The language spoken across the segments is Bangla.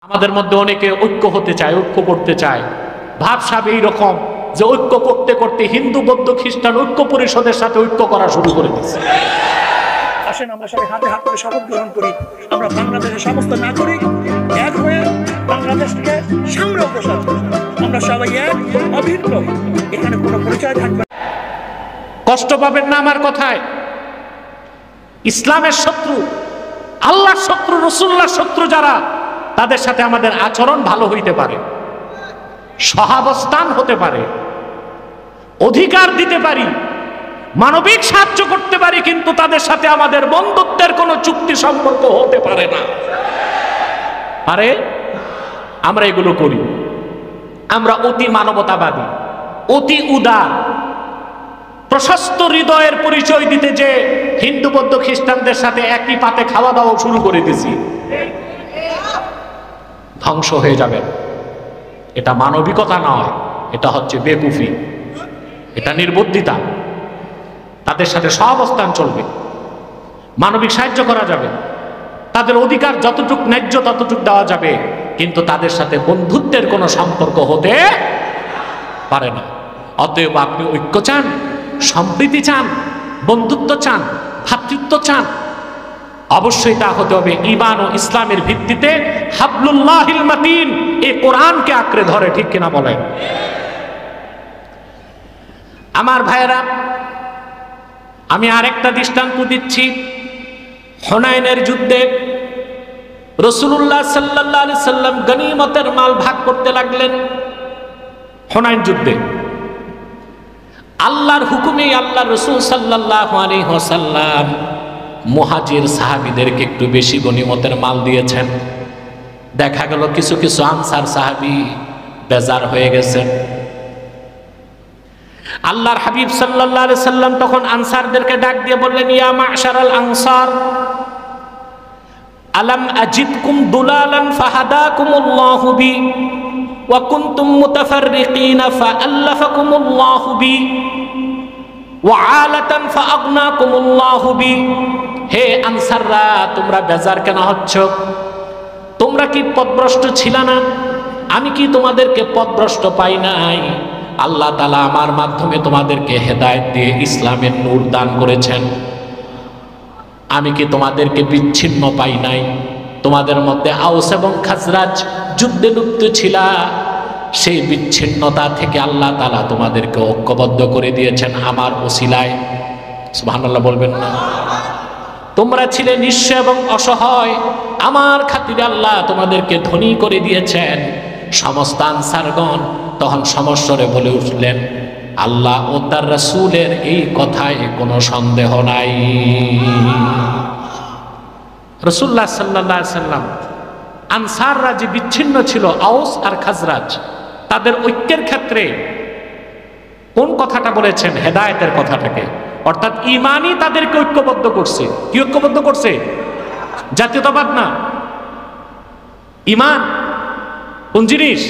আমাদের মধ্যে অনেকে ঐক্য হতে চায়, ঐক্য করতে চায়, ভাবসাব এইরকম যে ঐক্য করতে করতে হিন্দু বৌদ্ধ খ্রিস্টান ঐক্য পরিষদের সাথে ঐক্য করা শুরু করে দিচ্ছে। আসেন আমরা সবাই হাতে হাত করে শপথ গ্রহণ করি, আমরা বাংলাদেশের সমস্ত নাগরিক এক হয়ে বাংলাদেশকে সামনে অগ্রসর করি। আমরা সবাই এক, অভিন্ন, এখানে কোনো পরিচয় থাকবে না। কষ্ট পাবেন না আমার কথায়। ইসলামের শত্রু, আল্লাহর শত্রু, রাসূলুল্লাহর শত্রু যারা, তাদের সাথে আমাদের আচরণ ভালো হইতে পারে, সহাবস্থান হতে পারে, অধিকার দিতে পারি, মানবিক সাহায্য করতে পারি, কিন্তু তাদের সাথে আমাদের বন্ধুত্বের কোনো চুক্তি সম্পর্ক হতে পারে না। আরে আমরা এগুলো করি। আমরা অতি মানবতাবাদী, অতি উদার, প্রশস্ত হৃদয়ের পরিচয় দিতে যে হিন্দু বৌদ্ধ খ্রিস্টানদের সাথে একই পাতে খাওয়া দাওয়া শুরু করে দিয়েছি। ধ্বংস হয়ে যাবে। এটা মানবিকতা নয়, এটা হচ্ছে বেকুফি, এটা নির্বুদ্ধিতা। তাদের সাথে সহাবস্থান চলবে, মানবিক সাহায্য করা যাবে, তাদের অধিকার যতটুক ন্যায্য ততটুক দেওয়া যাবে, কিন্তু তাদের সাথে বন্ধুত্বের কোনো সম্পর্ক হতে পারে না। অতএব আপনি ঐক্য চান, সম্প্রীতি চান, বন্ধুত্ব চান, ভ্রাতৃত্ব চান, অবশ্যই তা হতে হবে ঈমান ও ইসলামের ভিত্তিতে। হাবলুল্লাহিল মাতিন, এই কোরআনকে আঁকড়ে ধরে, ঠিক কিনা বলেন? আমার ভাইয়েরা, আমি আরেকটা দৃষ্টান্ত দিচ্ছি। হুনাইনের যুদ্ধে রাসূলুল্লাহ সাল্লাল্লাহু আলাইহি সাল্লাম গনিমতের মাল ভাগ করতে লাগলেন। হুনাইন যুদ্ধে আল্লাহর হুকুমে আল্লাহর রাসূল সাল্লাল্লাহু আলাইহি ওয়াসাল্লাম মুহাজির সাহাবীদেরকে একটু বেশি গনিমতের মাল দিয়েছেন। দেখা গেল কিছু কিছু আনসার সাহাবী বেজার হয়ে গেছেন। আল্লাহর হাবিব সাল্লাল্লাহু আলাইহি সাল্লাম তখন আনসারদেরকে ডাক দিয়ে বললেন, ইয়া মা'শারাল আনসার, আলাম আজিদকুম দুলালান ফাহাদাকুমুল্লাহু বি ওয়া কুনতুম মুতাফাররিকিনা ফাআল্লাফাকুমুল্লাহু বি ওয়া আলাতান ফাআগনাকুমুল্লাহু বি। হে আনসাররা, তোমরা বেজার কেন হচ্ছ? তোমরা কি পথভ্রষ্ট ছিল না? আমি কি তোমাদেরকে পথভ্রষ্ট পাই নাই? আল্লাহ তাআলা আমার মাধ্যমে তোমাদেরকে হেদায়েত দিয়ে ইসলামের নূর দান করেছেন। আমি কি তোমাদেরকে বিচ্ছিন্ন পাই নাই? তোমাদের মধ্যে আউস এবং খাজরাজ যুদ্ধে লিপ্ত ছিল, সেই বিচ্ছিন্নতা থেকে আল্লাহ তাআলা তোমাদেরকে ঐক্যবদ্ধ করে দিয়েছেন আমার ওসিলায়। সুবহানাল্লাহ বলবেন না? তোমরা ছিলে নিঃস্ব এবং অসহায়, আমার খাতিরে আল্লাহ তোমাদেরকে ধনী করে দিয়েছেন। সমস্ত আনসারগণ তখন সমস্বরে বলে উঠলেন, আল্লাহ ও তার রাসূলের এই কথায় কোনো সন্দেহ নাই। রাসূলুল্লাহ সাল্লাল্লাহু আলাইহি সাল্লাম আনসাররা যে বিচ্ছিন্ন ছিল, আউস আর খাজরাজ, তাদের ঐক্যের ক্ষেত্রে কোন কথাটা বলেছেন? হেদায়েতের কথাটাকে, অর্থাৎ ঈমানই তাদেরকে ঐক্যবদ্ধ করছে। কি ঐক্যবদ্ধ করছে? জাতীয়তাবাদ না, ঈমান। কোন জিনিস?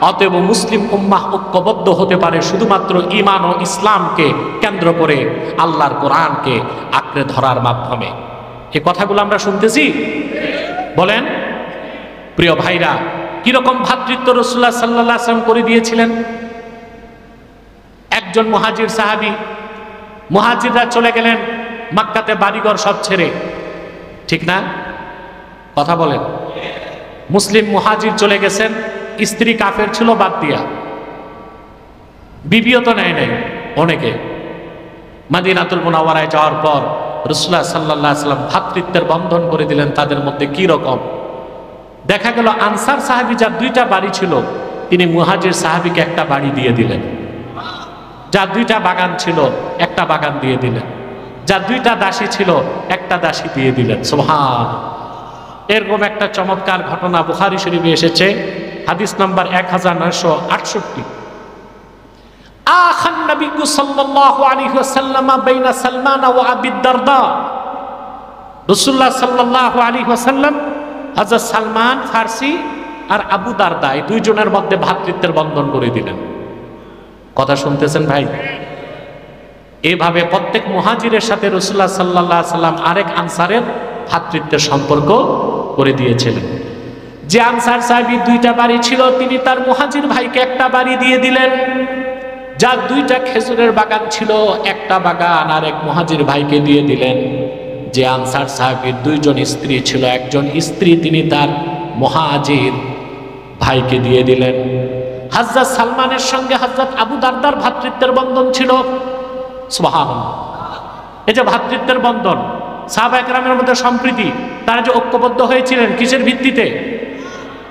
অতএব মুসলিম উম্মাহ ঐক্যবদ্ধ হতে পারে শুধুমাত্র ঈমান ও ইসলামকে কেন্দ্র করে, আল্লাহর কোরআনকে আঁকড়ে ধরার মাধ্যমে। এই কথাগুলো আমরা শুনতেছি, বলেন প্রিয় ভাইরা। কিরকম ভ্রাতৃত্ব রাসূলুল্লাহ সাল্লাল্লাহু আলাইহি ওয়াসাল্লাম করে দিয়েছিলেন? একজন মুহাজির সাহাবী, মুহাজিররা চলে গেলেন মক্কাতে বাড়িঘর সব ছেড়ে, ঠিক না? কথা বলেন। মুসলিম মুহাজির চলে গেছেন, স্ত্রী কাফের ছিল বাদ দিয়া, বিবিও তো নেয় নাই অনেকে। মদিনাতুল মুনাওয়ারায় যাওয়ার পর রাসূলুল্লাহ সাল্লাল্লাহু আলাইহি ওয়াসাল্লাম ভ্রাতৃত্বের বন্ধন করে দিলেন তাদের মধ্যে। কি রকম? দেখা গেল আনসার সাহাবী যার দুইটা বাড়ি ছিল, তিনি মুহাজির সাহাবীকে একটা বাড়ি দিয়ে দিলেন। যার দুইটা বাগান ছিল, একটা বাগান দিয়ে দিলেন। যার দুইটা দাসী ছিল, একটা দাসী দিয়ে দিলেন। সুবহান। এরকম একটা চমৎকার ঘটনা বুখারী শরীফে এসেছে, হাদিস নাম্বার 1968। আখান নবী সাল্লাল্লাহু আলাইহি ওয়াসাল্লাম বাইনা সালমান ওয়া আবি দারদা। রাসূলুল্লাহ সাল্লাল্লাহু আলাইহি ওয়াসাল্লাম হযরত সালমান ফারসি আর আবু দারদা, এই দুইজনের মধ্যে ভ্রাতৃত্বের বন্ধন করে দিলেন। কথা শুনতেছেন ভাই? এইভাবে প্রত্যেক মুহাজিরের সাথে রাসূলুল্লাহ সাল্লাল্লাহু আলাইহি ওয়াসাল্লাম আরেক আনসারের ভ্রাতৃত্বের সম্পর্ক করে দিয়েছিলেন। যে আনসার সাহাবীর দুইটা বাড়ি ছিল তিনি তার মুহাজির ভাইকে একটা বাড়ি দিয়ে দিলেন। যার দুইটা খেজুরের বাগান ছিল একটা বাগান আর এক মুহাজির ভাইকে দিয়ে দিলেন। যে আনসার সাহাবীর দুইজন স্ত্রী ছিল, একজন স্ত্রী তিনি তার মুহাজির ভাইকে দিয়ে দিলেন। হযরত সালমানের সঙ্গে হযরত আবু দারদার ভ্রাতৃত্বের বন্ধন ছিল। সুবহানাল্লাহ। এই যে ভ্রাতৃত্বের বন্ধন, সাহাবা একরামের মধ্যে সম্প্রীতি, তারা যে ঐক্যবদ্ধ হয়েছিলেন কিসের ভিত্তিতে?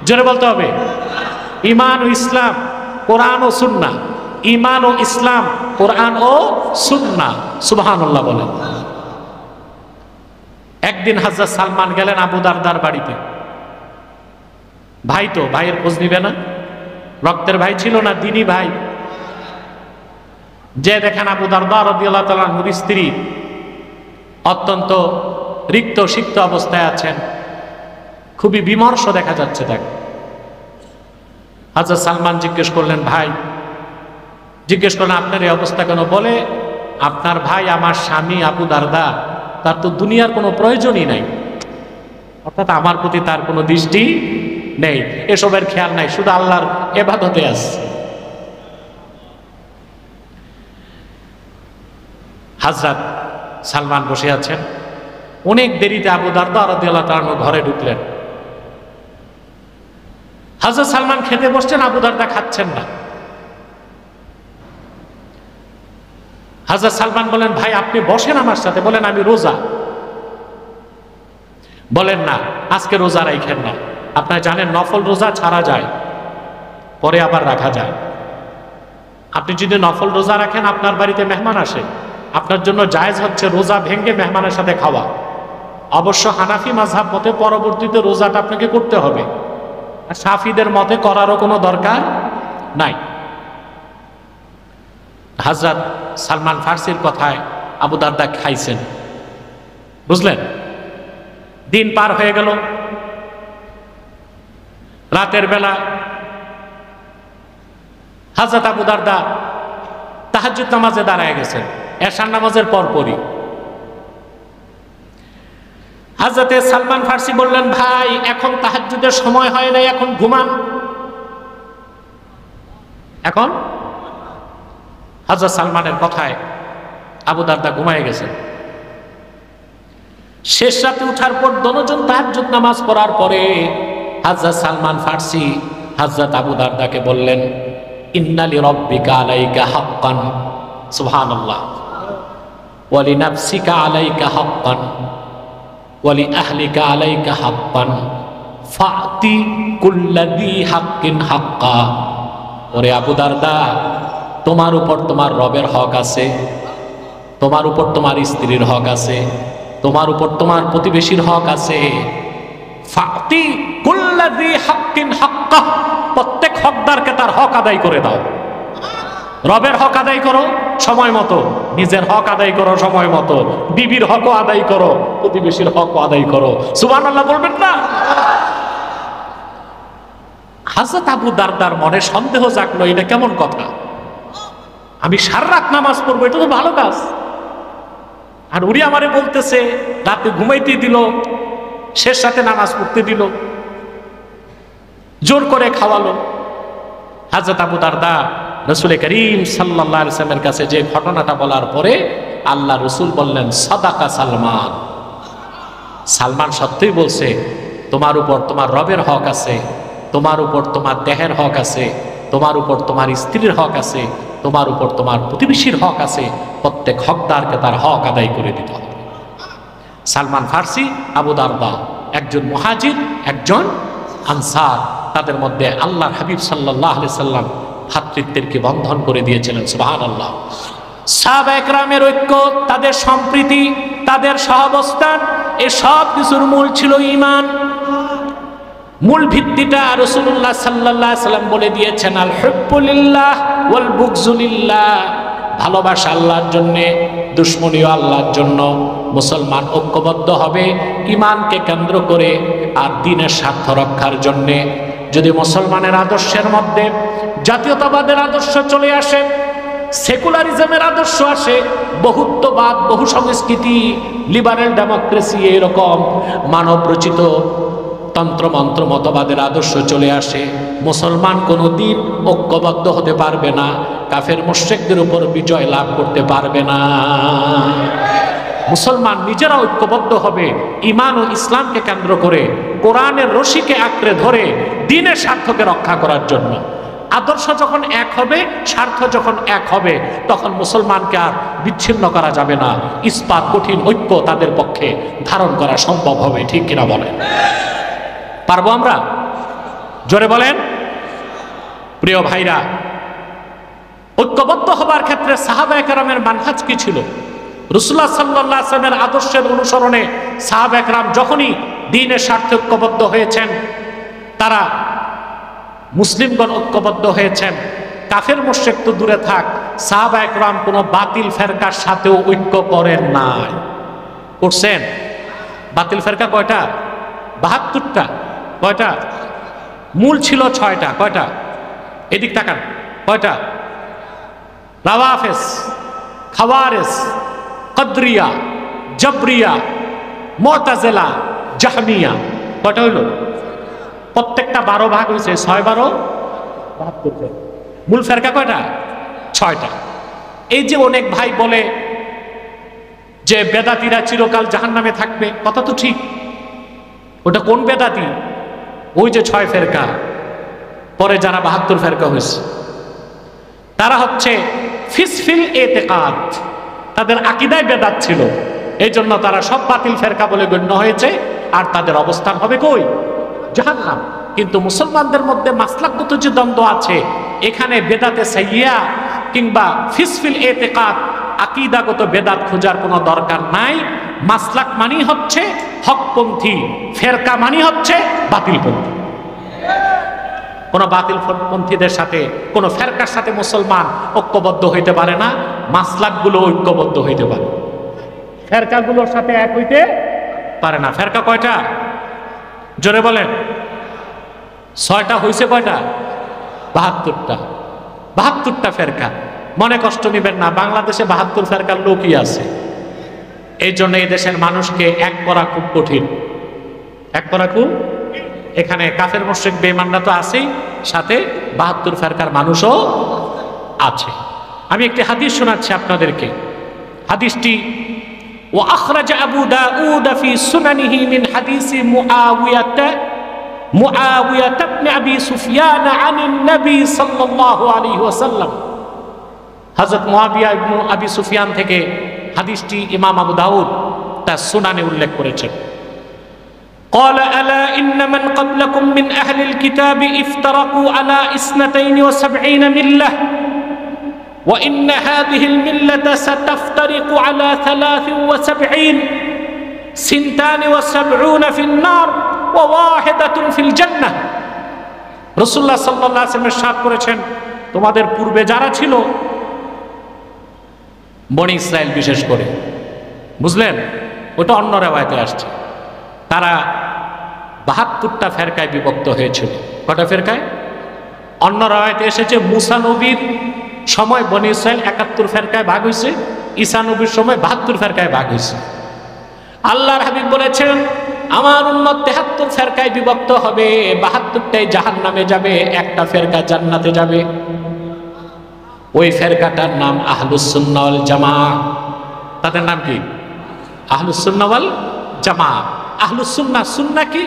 জোরে বলতে হবে। ঈমান ও ইসলাম, কোরআন ও সুন্নাহ। ঈমান ও ইসলাম, কোরআন ও সুন্নাহ। সুবহানাল্লাহ বলেন। একদিন হযরত সালমান গেলেন আবু দারদার বাড়িতে। ভাই তো, ভাইয়ের খোঁজ নিবে না? রক্তের ভাই ছিল না, দিনী ভাই। যে দেখেন আবু দারদা রাদিয়াল্লাহু তাআলা আনহুর স্ত্রী অত্যন্ত রিক্ত সিক্ত অবস্থায় আছেন, খুবই বিমর্ষ দেখা যাচ্ছে তাকে। হযরত সালমান জিজ্ঞেস করলেন, ভাই, জিজ্ঞেস করলেন আপনার এই অবস্থা কেন? বলে, আপনার ভাই আমার স্বামী আবু দারদা, তার তো দুনিয়ার কোনো প্রয়োজনই নাই, অর্থাৎ আমার প্রতি তার কোনো দৃষ্টি নেই, এসবের খেয়াল নাই, শুধু আল্লাহর ইবাদতে আছে। হযরত সালমান বসে আছেন, অনেক দেরিতে আবু দারদা রাদিয়াল্লাহু তাআলা ঘরে ঢুকলেন। হযরত সালমান খেতে বসছেন, আবু দারদা খাচ্ছেন না। হযরত সালমান বলেন, ভাই আপনি বসেন আমার সাথে। বলেন, আমি রোজা। বলেন, না আজকে রোজা রাখেন না। আপনারা জানেন নফল রোজা ছাড়া যায়, পরে আবার রাখা যায়। আপনি যদি নফল রোজা রাখেন, আপনার বাড়িতে মেহমান আসে, আপনার জন্য জায়েজ হচ্ছে রোজা ভেঙে মেহমানের সাথে খাওয়া। অবশ্য হানাফি মাযহাব মতে পরবর্তীতে রোজাটা আপনাকে করতে হবে, আর শাফিদের মতে করারও কোনো দরকার নাই। হযরত সালমান ফার্সির কথায় আবু দারদা খাইছেন, বুঝলেন? দিন পার হয়ে গেল। রাতের বেলা হযরত আবু দারদা তাহাজ্জুদ নামাজে দাঁড়ায় গেছেন, এশার নামাজের পরপরই। হযরতে সালমান ফার্সি বললেন, ভাই এখন তাহাজ্জুদের সময় হয় নাই, এখন ঘুমান। এখন হযরত সালমানের কথায় আবু দারদা ঘুমায় গেছেন। শেষ রাতে উঠার পর দনজন তাহাজ্জুদ নামাজ পড়ার পরে হযরত সালমান ফার্সি হযরত আবু দারদাকে বললেন, ইন্না লিরাব্বিকা আলাইকা হাক্কান, সুবহানাল্লাহ, ওয়া লিনাফসিকা আলাইকা হাক্কান, ওয়া লিআহলিকা আলাইকা হাক্কান, ফাতি কুল্লাযী হাক্কিন হাক্কা। ওরে আবু দারদা, তোমার উপর তোমার রবের হক আছে, তোমার উপর তোমার স্ত্রীর হক আছে, তোমার উপর তোমার প্রতিবেশীর হক আছে। ফাতি কুল্লাযী হাক্কিন হাক্কা, প্রত্যেক হকদারকে তার হক আদায় করে দাও। রবের হক আদায় করো সময় মতো, নিজের হক আদায় করো সময় মতো, বিবির হকও আদায় করো, প্রতিবেশীর হকও আদায় করো। সুবহানাল্লাহ বলবেন না? হযরত আবু দারদার মনে সন্দেহ জাগলো, এটা কেমন কথা? আমি সারা রাত নামাজ পড়বো, এটা তো ভালো কাজ, আর উনি আমারে বলতেছে রাতে ঘুমাইতে দিল, শেষ রাতে নামাজ পড়তে দিল, জোর করে খাওয়ালো। হযরত আবু দারদা রাসূল করিম সাল্লাল্লাহু আলাইহি ওয়াসাল্লামের কাছে যে ঘটনাটা বলার পরে আল্লাহ রাসূল বললেন, সাদাকা সালমান, সালমান সত্যই বলছে, তোমার উপর তোমার রবের হক আছে, তোমার উপর তোমার দেহের হক আছে, তোমার উপর তোমার স্ত্রীর হক আছে, তোমার উপর তোমার প্রতিবেশীর হক আছে। প্রত্যেক হকদারকে তার হক আদায় করে দিতে হবে। সালমান ফার্সি, আবু দারদা, একজন মুহাজির, একজন আনসার, তাদের মধ্যে আল্লাহর হাবিব সাল্লাল্লাহু আলাইহি সাল্লাম ভ্রাতৃত্বের কি বন্ধন করে দিয়েছিলেন। সুবহানাল্লাহ। সাহাবা একরামের ঐক্য, তাদের সম্প্রীতি, তাদের সহাবস্থান, এই সব কিছুর মূল ছিল ঈমান। মূল ভিত্তিটা রাসূলুল্লাহ সাল্লাল্লাহু আলাইহি সাল্লাম বলে দিয়েছেন, আল হুব্বু লিল্লাহ ওয়াল বুগযু লিল্লাহ, ভালোবাসা আল্লাহর জন্য, দুশমনীও আল্লাহর জন্য। মুসলমান ঐক্যবদ্ধ হবে ঈমানকে কেন্দ্র করে আর দ্বীনের স্বার্থ রক্ষার জন্য। যদি মুসলমানের আদর্শের মধ্যে জাতীয়তাবাদের আদর্শ চলে আসে, সেকুলারিজমের আদর্শ আসে, বহুত্ববাদ, বহু সংস্কৃতি, লিবারেল ডেমোক্রেসি, এরকম মানব রচিত তন্ত্রমন্ত্র মতবাদের আদর্শ চলে আসে, মুসলমান কোনোদিন ঐক্যবদ্ধ হতে পারবে না, কাফের মুশরিকদের উপর বিজয় লাভ করতে পারবে না। মুসলমান নিজেরা ঐক্যবদ্ধ হবে ঈমান ও ইসলামকে কেন্দ্র করে, কোরআনের রশিকে আঁকড়ে ধরে দ্বীনের স্বার্থকে রক্ষা করার জন্য। আদর্শ যখন এক হবে, স্বার্থ যখন এক হবে, তখন মুসলমানকে আর বিচ্ছিন্ন করা যাবে না। ইস্পাত কঠিন ঐক্য তাদের পক্ষে ধারণ করা সম্ভব হবে, ঠিক কিনা বলেন? পারবো আমরা? জোরে বলেন। প্রিয় ভাইরা, ঐক্যবদ্ধ হবার ক্ষেত্রে সাহাবায়ে কেরামের মানহাজ কি ছিল? রাসূলুল্লাহ সাল্লাল্লাহু আলাইহি ওয়াসাল্লামের আদর্শের অনুসরণে সাহাবায়ে কেরাম যখনই দ্বীনের স্বার্থে ঐক্যবদ্ধ হয়েছেন, তারা মুসলিমগণ ঐক্যবদ্ধ হয়েছেন। কাফের মুশরিক তো দূরে থাক, সাহাবায়ে কেরাম কোনো বাতিল ফেরকার সাথেও ঐক্য করেন নাই। করছেন? বাতিল ফেরকা কয়টা? ৭২টা। কয়টা? মূল ছিল ৬টা। কয়টা? এদিক তাকান। কয়টা? রাওয়াফিজ, খাওয়ারিজ, কদরিয়া, জবরিয়া, মুতাজিলা, জাহমিয়া। কয়টা হইল? প্রত্যেকটা 12 ভাগ হয়েছে। ৬-১২ ৭২। মূল ফেরকা কয়টা? ৬টা। এই যে অনেক ভাই বলে যে বেদাতীরা চিরকাল জাহান্নামে থাকবে, কথা তো ঠিক। ওটা কোন বেদাতি? ওই যে ৬ ফেরকা, পরে যারা ৭২ ফেরকা হয়েছে, তারা হচ্ছে ফিসফিল এতেকাদ, তাদের আকীদায় বেদাত ছিল, এই জন্য তারা সব বাতিল ফেরকা বলে গণ্য হয়েছে, আর তাদের অবস্থান হবে কই? জাহান্নাম। কিন্তু মুসলমানদের মধ্যে মাসলাকগত যে দ্বন্দ্ব আছে, এখানে বেদাতে সাইয়্যা কিংবা ফিসফিল এতেকাদ, আকীদাগত বেদাত খোঁজার কোনো দরকার নাই। মাসলাক মানি হচ্ছে হকপন্থী, ফেরকা মানি হচ্ছে বাতিলপন্থী। কোন বাতিলপন্থীদের সাথে, কোন ফেরকার সাথে মুসলমান ঐক্যবদ্ধ হইতে পারে না। মাসলাকগুলো ঐক্যবদ্ধ হইতে পারে, ফেরকাগুলোর সাথে এক হইতে পারে না। ফেরকা কয়টা? জোরে বলেন। ৬টা হইছে। কয়টা? ৭২টা। ৭২টা ফেরকা। মনে কষ্ট নেবেন না, বাংলাদেশে ৭২ ফেরকার লোকই আছে। এই জন্য এই দেশের মানুষকে এক করা খুব কঠিন। এক করা খুব, এখানে কাফের মুশরিক বেঈমানরা তো আছেই, সাথে ৭২ ফেরকার মানুষও আছে। আমি একটি হাদিস শোনাচ্ছি আপনাদেরকে। হাদিসটি ওয়া আখরাজ আবু দাউদ ফি সুনানিহি মিন হাদিসি মুআবিয়াতা ইবনে আবি সুফিয়ান আনিন নবী সাল্লাল্লাহু আলাইহি ওয়াসাল্লাম। হযরত মুআবিয়া ইবনে আবি সুফিয়ান থেকে হাদিসটি ইমাম আবু দাউদ তার সুনানে উল্লেখ করেছেন। قال ألا إن من قبلكم من أهل الكتاب افترقوا على 72 ملة وإن هذه الملة ستفترق على 73 72 في النار وواحدة في الجنة। রাসূলুল্লাহ সাল্লাল্লাহু আলাইহি ওয়াসাল্লাম ইরশাদ করেছেন, তোমাদের পূর্বে যারা ছিল, বনি ইসরাইল বিশেষ করে, বুঝলেন? ওটা অন্য রিওয়ায়াতে আসছে, তারা ৭২টা ফেরকায় বিভক্ত হয়েছিল। কটা ফেরকায়? অন্য রিওয়ায়াতে এসেছে মুসা নবীর সময় বনি ইসরাইল ৭১ ফেরকায় ভাগ হয়েছে, ঈসা নবীর সময় ৭২ ফেরকায় ভাগ হয়েছে। আল্লাহর হাবিব বলেছেন, আমার উম্মত ৭৩ ফেরকায় বিভক্ত হবে, ৭২টাই জাহান্নামে যাবে, একটা ফেরকা জান্নাতে যাবে। ওই ফেরকাটার নাম আহলুস সুন্নাহ ওয়াল জামাআহ। তাদের নাম কি? আহলুস সুন্নাহ ওয়াল জামাআহ। আহলুস সুন্নাহ, সুন্নাহ কি?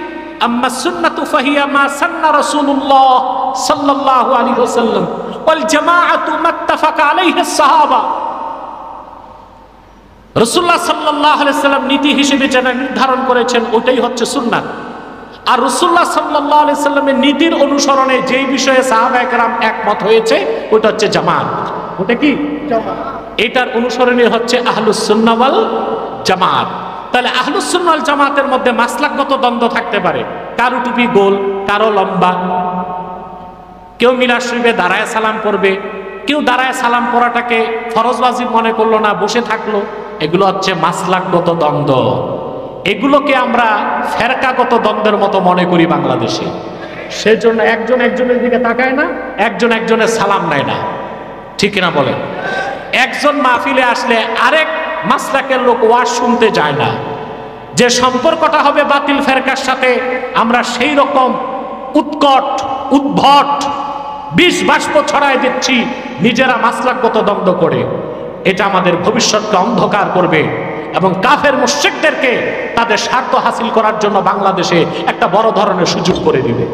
আম্মা সুন্নাতু ফাহিয়া মা সান্না রাসূলুল্লাহ সাল্লাল্লাহু আলাইহি ওয়াসাল্লাম ওয়াল জামাআতু মাত্তাফাকা আলাইহি সাহাবা। রাসূলুল্লাহ সাল্লাল্লাহু আলাইহি ওয়াসাল্লাম নীতি হিসেবে যেটা নির্ধারণ করেছেন, ওটাই হচ্ছে সুন্নাত। আর রাসূলুল্লাহ সাল্লাল্লাহু আলাইহি ওয়াসাল্লামের নীতির অনুসরণে যেই বিষয়ে সাহাবায়ে কেরাম একমত হয়েছে, ওটা হচ্ছে জামাত। ওটা কি? জামাত। এটার অনুসরণে হচ্ছে আহলুস সুন্নাহ ওয়াল জামাত। তাহলে আহলুস সুন্নাহ ওয়াল জামাতের মধ্যে মাসলাকগত দ্বন্দ্ব থাকতে পারে, কারো টুপি গোল, কারো লম্বা, কেউ মিলাদ শরীফে দাঁড়ায় সালাম পড়বে, কেউ দাঁড়ায় সালাম পড়াটাকে ফরজ ওয়াজিব মনে করলো না, বসে থাকলো। এগুলো হচ্ছে মাসলাকগত দ্বন্দ্ব। এগুলোকে আমরা ফেরকাগত দ্বন্দ্বের মতো মনে করি বাংলাদেশে। সেজন্য একজন একজনের দিকে তাকায় না, একজন একজনের সালাম নেয় না, ঠিক কিনা বলেন? একজন মাহফিলে আসলে আরেক মাসলাকের লোক ওয়াজ শুনতে যায় না, যে সম্পর্কটা হবে বাতিল ফেরকার সাথে, আমরা সেই রকম উৎকট উদ্ভট বিষ বাষ্প ছড়ায় দিচ্ছি নিজেরা মাসলাকগত দ্বন্দ্ব করে। এটা আমাদের ভবিষ্যৎকে অন্ধকার করবে এবং কাফের মুশরিকদেরকে তাদের স্বার্থ হাসিল করার জন্য বাংলাদেশে একটা বড় ধরনের সুযোগ করে দিবে।